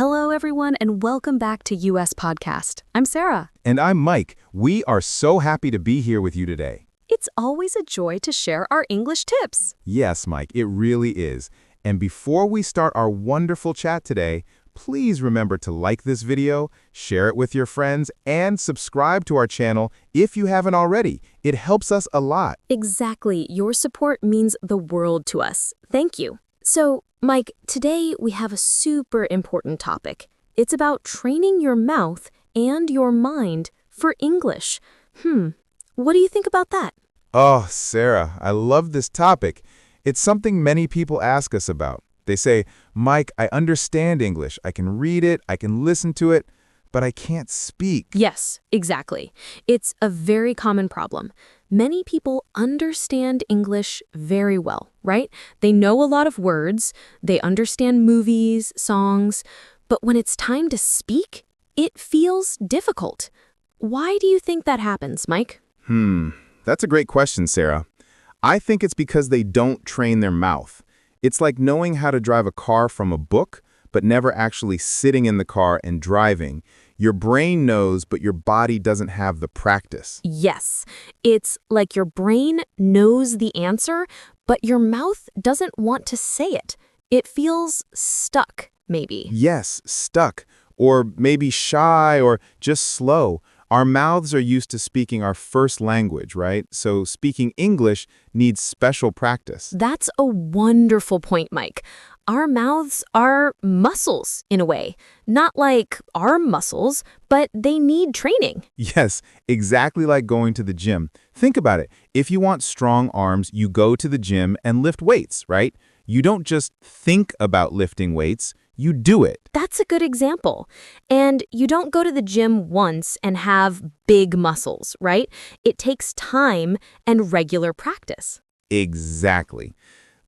Hello, everyone, and welcome back to US Podcast. I'm Sarah. And I'm Mike. We are so happy to be here with you today. It's always a joy to share our English tips. Yes, Mike, it really is. And before we start our wonderful chat today, please remember to like this video, share it with your friends, and subscribe to our channel if you haven't already. It helps us a lot. Exactly. Your support means the world to us. Thank you. So, Mike, today we have a super important topic. It's about training your mouth and your mind for English. What do you think about that? Oh, Sarah, I love this topic. It's something many people ask us about. They say, Mike, I understand English. I can read it, I can listen to it, but I can't speak. Yes, exactly. It's a very common problem. Many people understand English very well, right? They know a lot of words, they understand movies, songs, but when it's time to speak, it feels difficult. Why do you think that happens, Mike? That's a great question, Sarah. I think it's because they don't train their mouth. It's like knowing how to drive a car from a book, but never actually sitting in the car and driving. Your brain knows, but your body doesn't have the practice. Yes, it's like your brain knows the answer, but your mouth doesn't want to say it. It feels stuck, maybe. Yes, stuck, or maybe shy, or just slow. Our mouths are used to speaking our first language, right? So speaking English needs special practice. That's a wonderful point, Mike. Our mouths are muscles, in a way. Not like arm muscles, but they need training. Yes, exactly like going to the gym. Think about it. If you want strong arms, you go to the gym and lift weights, right? You don't just think about lifting weights, you do it. That's a good example. And you don't go to the gym once and have big muscles, right? It takes time and regular practice. Exactly.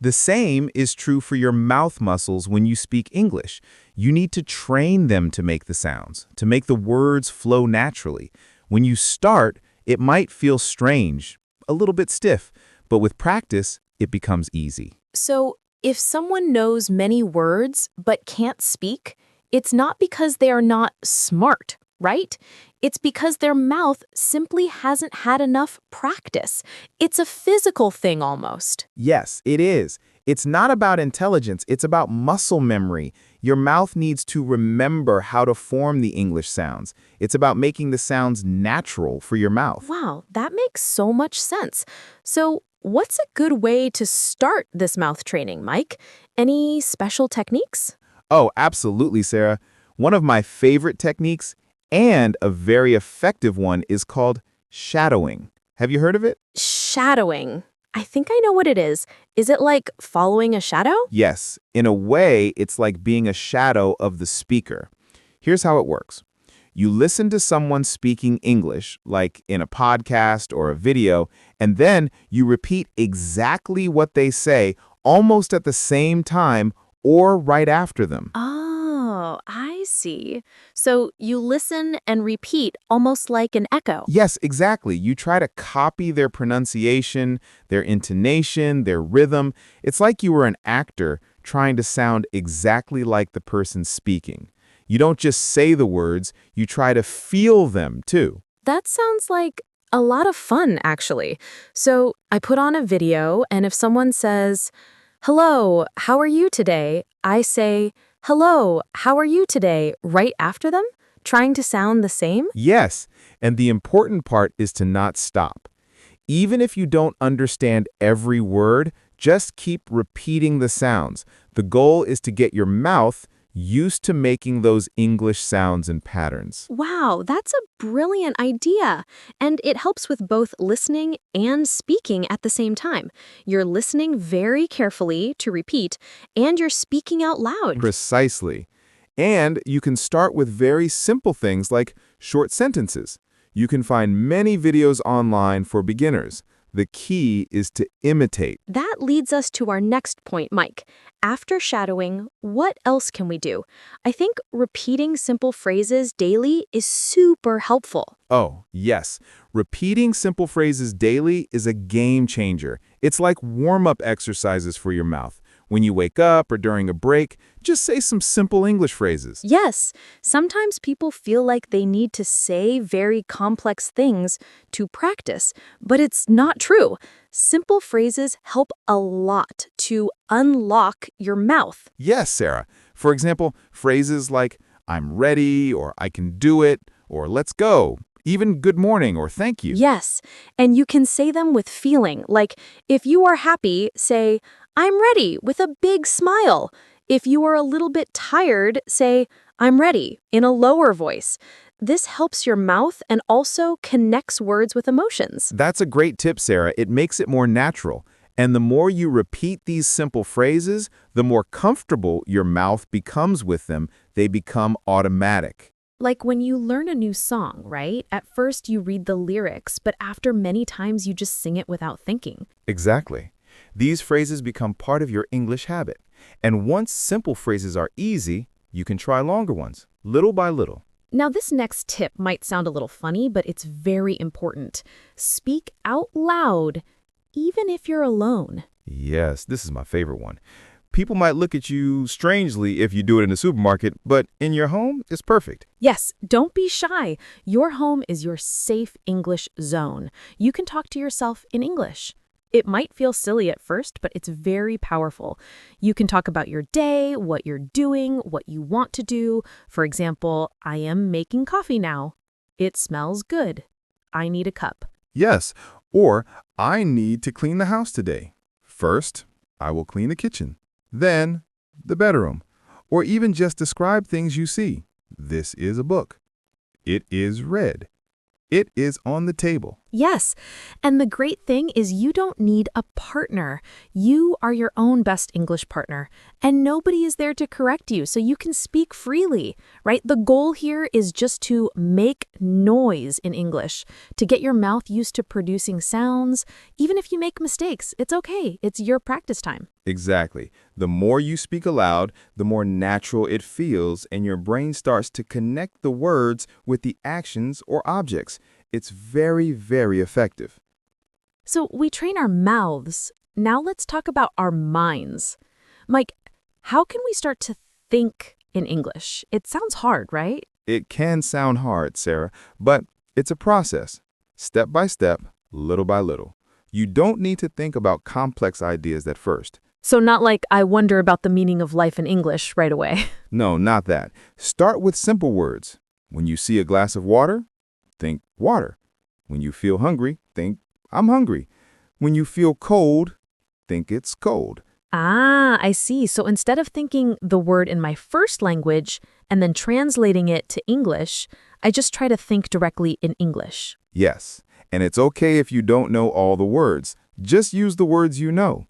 The same is true for your mouth muscles when you speak English. You need to train them to make the sounds, to make the words flow naturally. When you start, it might feel strange, a little bit stiff, but with practice, it becomes easy. So, if someone knows many words but can't speak, it's not because they are not smart, right? It's because their mouth simply hasn't had enough practice. It's a physical thing almost. Yes, it is. It's not about intelligence, it's about muscle memory. Your mouth needs to remember how to form the English sounds. It's about making the sounds natural for your mouth. Wow, that makes so much sense. So, what's a good way to start this mouth training, Mike? Any special techniques? Oh, absolutely, Sarah. One of my favorite techniques and a very effective one is called shadowing. Have you heard of it? Shadowing. I think I know what it is. Is it like following a shadow? Yes. In a way, it's like being a shadow of the speaker. Here's how it works. You listen to someone speaking English, like in a podcast or a video, and then you repeat exactly what they say almost at the same time or right after them. Oh, I see. So you listen and repeat almost like an echo. Yes, exactly. You try to copy their pronunciation, their intonation, their rhythm. It's like you were an actor trying to sound exactly like the person speaking. You don't just say the words, you try to feel them too. That sounds like a lot of fun, actually. So I put on a video, and if someone says, "Hello, how are you today?" I say, "Hello, how are you today?" right after them, trying to sound the same. Yes, and the important part is to not stop. Even if you don't understand every word, just keep repeating the sounds. The goal is to get your mouth used to making those English sounds and patterns. Wow, that's a brilliant idea. And it helps with both listening and speaking at the same time. You're listening very carefully to repeat, and you're speaking out loud. Precisely. And you can start with very simple things like short sentences. You can find many videos online for beginners. The key is to imitate. That leads us to our next point, Mike. After shadowing, what else can we do? I think repeating simple phrases daily is super helpful. Oh, yes. Repeating simple phrases daily is a game changer. It's like warm-up exercises for your mouth. When you wake up or during a break, just say some simple English phrases. Yes, sometimes people feel like they need to say very complex things to practice, but it's not true. Simple phrases help a lot to unlock your mouth. Yes, Sarah. For example, phrases like, I'm ready, or I can do it, or let's go. Even good morning or thank you. Yes, and you can say them with feeling. Like, if you are happy, say, I'm ready, with a big smile. If you are a little bit tired, say, I'm ready, in a lower voice. This helps your mouth and also connects words with emotions. That's a great tip, Sarah. It makes it more natural. And the more you repeat these simple phrases, the more comfortable your mouth becomes with them. They become automatic. Like when you learn a new song, right? At first you read the lyrics, but after many times you just sing it without thinking. Exactly. These phrases become part of your English habit. And once simple phrases are easy, you can try longer ones, little by little. Now, this next tip might sound a little funny, but it's very important. Speak out loud, even if you're alone. Yes, this is my favorite one. People might look at you strangely if you do it in the supermarket, but in your home, it's perfect. Yes, don't be shy. Your home is your safe English zone. You can talk to yourself in English. It might feel silly at first, but it's very powerful. You can talk about your day, what you're doing, what you want to do. For example, I am making coffee now. It smells good. I need a cup. Yes, or I need to clean the house today. First, I will clean the kitchen, then the bedroom, or even just describe things you see. This is a book. It is red. It is on the table. Yes, and the great thing is you don't need a partner. You are your own best English partner, and nobody is there to correct you, so you can speak freely, right? The goal here is just to make noise in English, to get your mouth used to producing sounds. Even if you make mistakes, it's okay. It's your practice time. Exactly. The more you speak aloud, the more natural it feels, and your brain starts to connect the words with the actions or objects. It's very, very effective. So we train our mouths. Now let's talk about our minds. Mike, how can we start to think in English? It sounds hard, right? It can sound hard, Sarah, but it's a process. Step by step, little by little. You don't need to think about complex ideas at first. So not like I wonder about the meaning of life in English right away. No, not that. Start with simple words. When you see a glass of water, think water. When you feel hungry, think I'm hungry. When you feel cold, think it's cold. Ah, I see. So instead of thinking the word in my first language and then translating it to English, I just try to think directly in English. Yes, and it's okay if you don't know all the words. Just use the words you know.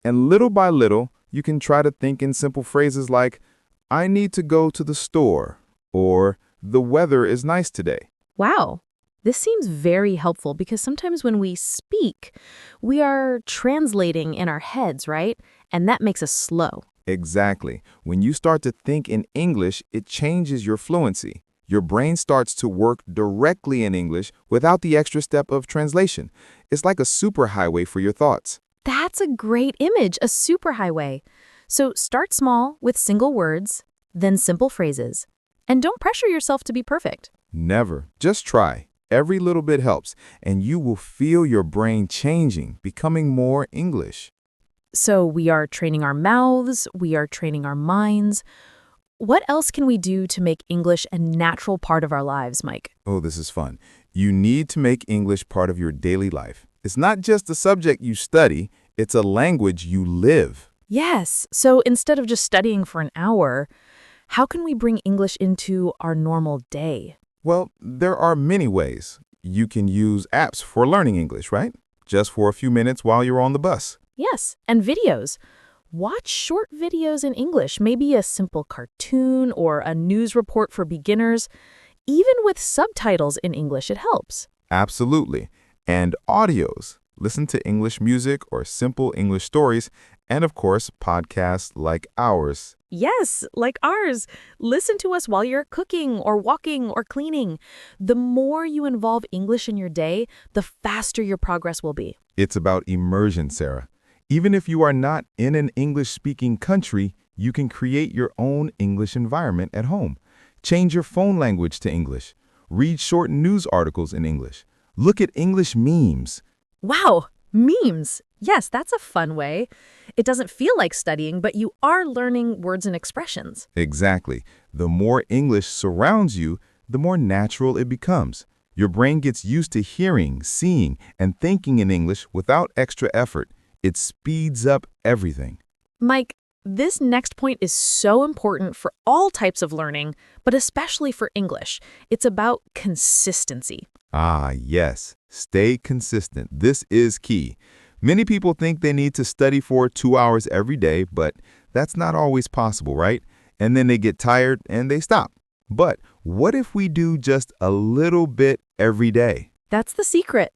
And little by little, you can try to think in simple phrases like, I need to go to the store, or the weather is nice today. Wow. This seems very helpful because sometimes when we speak, we are translating in our heads, right? And that makes us slow. Exactly. When you start to think in English, it changes your fluency. Your brain starts to work directly in English without the extra step of translation. It's like a superhighway for your thoughts. That's a great image, a superhighway. So start small with single words, then simple phrases. And don't pressure yourself to be perfect. Never. Just try. Every little bit helps, and you will feel your brain changing, becoming more English. So we are training our mouths, we are training our minds. What else can we do to make English a natural part of our lives, Mike? Oh, this is fun. You need to make English part of your daily life. It's not just a subject you study, it's a language you live. Yes. So instead of just studying for an hour, how can we bring English into our normal day? Well, there are many ways. You can use apps for learning English, right? Just for a few minutes while you're on the bus. Yes, and videos. Watch short videos in English, maybe a simple cartoon or a news report for beginners. Even with subtitles in English, it helps. Absolutely. And audios. Listen to English music or simple English stories, and of course, podcasts like ours. Yes, like ours. Listen to us while you're cooking or walking or cleaning. The more you involve English in your day, the faster your progress will be. It's about immersion, Sarah. Even if you are not in an English-speaking country, you can create your own English environment at home. Change your phone language to English. Read short news articles in English. Look at English memes. Wow, memes. Yes, that's a fun way. It doesn't feel like studying, but you are learning words and expressions. Exactly. The more English surrounds you, the more natural it becomes. Your brain gets used to hearing, seeing, and thinking in English without extra effort. It speeds up everything. Mike, this next point is so important for all types of learning, but especially for English. It's about consistency. Ah, yes. Stay consistent. This is key. Many people think they need to study for 2 hours every day, but that's not always possible, right? And then they get tired and they stop. But what if we do just a little bit every day? That's the secret.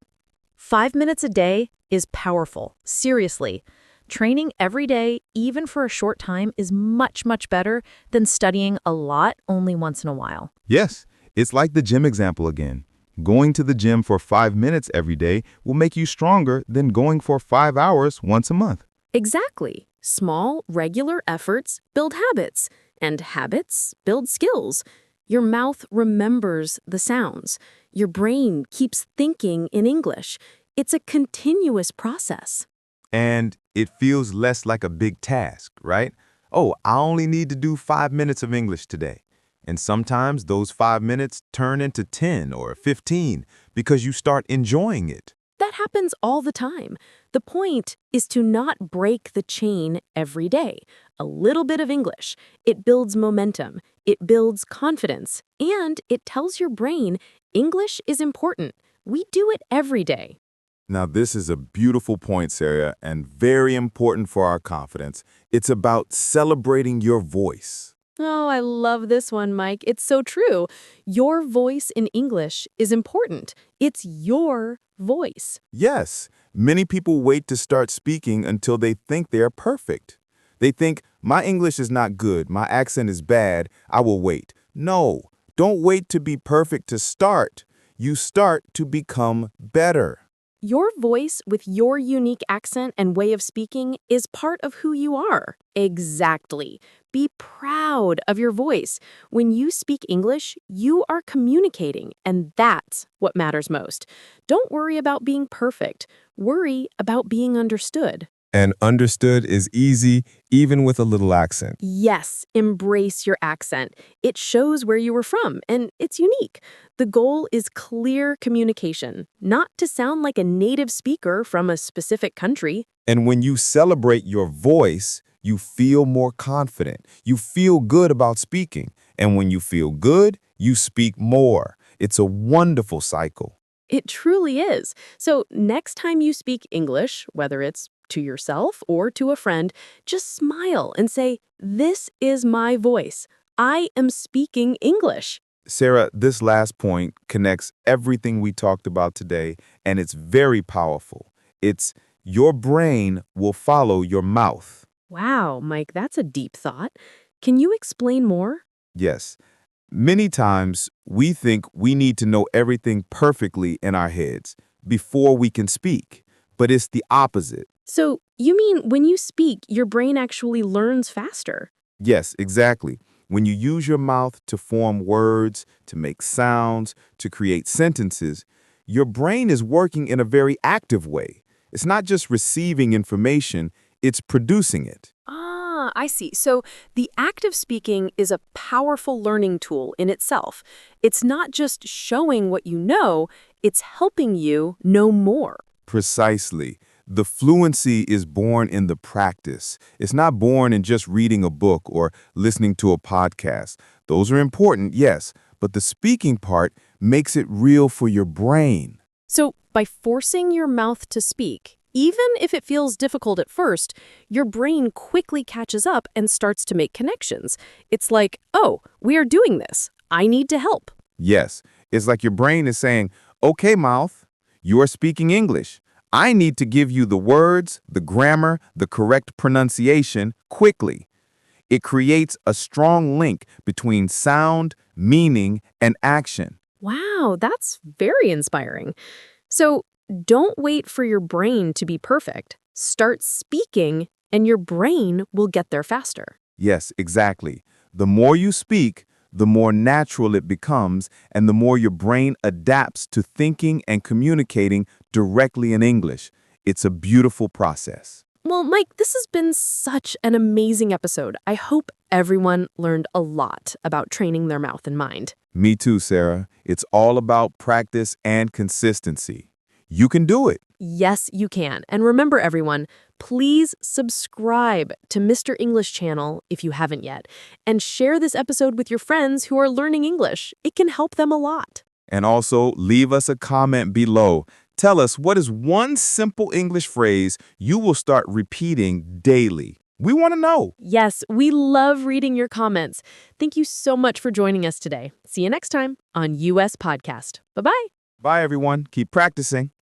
5 minutes a day is powerful. Seriously. Training every day, even for a short time, is much, much better than studying a lot only once in a while. Yes, it's like the gym example again. Going to the gym for 5 minutes every day will make you stronger than going for 5 hours once a month. Exactly. Small, regular efforts build habits, and habits build skills. Your mouth remembers the sounds. Your brain keeps thinking in English. It's a continuous process. And it feels less like a big task, right? Oh, I only need to do 5 minutes of English today. And sometimes those 5 minutes turn into 10 or 15 because you start enjoying it. That happens all the time. The point is to not break the chain every day. A little bit of English. It builds momentum. It builds confidence. And it tells your brain English is important. We do it every day. Now, this is a beautiful point, Sarah, and very important for our confidence. It's about celebrating your voice. Oh, I love this one, Mike. It's so true. Your voice in English is important. It's your voice. Yes, many people wait to start speaking until they think they are perfect. They think, my English is not good, my accent is bad, I will wait. No, don't wait to be perfect to start. You start to become better. Your voice with your unique accent and way of speaking is part of who you are. Exactly. Be proud of your voice. When you speak English, you are communicating, and that's what matters most. Don't worry about being perfect. Worry about being understood. And understood is easy, even with a little accent. Yes, embrace your accent. It shows where you were from, and it's unique. The goal is clear communication, not to sound like a native speaker from a specific country. And when you celebrate your voice, you feel more confident. You feel good about speaking. And when you feel good, you speak more. It's a wonderful cycle. It truly is. So next time you speak English, whether it's to yourself or to a friend, just smile and say, "This is my voice. I am speaking English." Sarah, this last point connects everything we talked about today, and it's very powerful. It's your brain will follow your mouth. Wow, Mike, that's a deep thought. Can you explain more? Yes. Many times we think we need to know everything perfectly in our heads before we can speak, but it's the opposite. So you mean when you speak, your brain actually learns faster? Yes, exactly. When you use your mouth to form words, to make sounds, to create sentences, your brain is working in a very active way. It's not just receiving information, it's producing it. Ah, I see. So the active speaking is a powerful learning tool in itself. It's not just showing what you know, it's helping you know more. Precisely. The fluency is born in the practice. It's not born in just reading a book or listening to a podcast. Those are important, yes, but the speaking part makes it real for your brain. So by forcing your mouth to speak, even if it feels difficult at first, your brain quickly catches up and starts to make connections. It's like, oh, we are doing this. I need to help. Yes, it's like your brain is saying, okay, mouth, you are speaking English. I need to give you the words, the grammar, the correct pronunciation quickly. It creates a strong link between sound, meaning, and action. Wow, that's very inspiring. So don't wait for your brain to be perfect. Start speaking, and your brain will get there faster. Yes, exactly. The more you speak, the more natural it becomes, and the more your brain adapts to thinking and communicating directly in English. It's a beautiful process. Well, Mike, this has been such an amazing episode. I hope everyone learned a lot about training their mouth and mind. Me too, Sarah. It's all about practice and consistency. You can do it. Yes, you can. And remember, everyone, please subscribe to Mr. English channel if you haven't yet, and share this episode with your friends who are learning English. It can help them a lot. And also, leave us a comment below. Tell us what is one simple English phrase you will start repeating daily. We want to know. Yes, we love reading your comments. Thank you so much for joining us today. See you next time on US Podcast. Bye-bye. Bye, everyone. Keep practicing.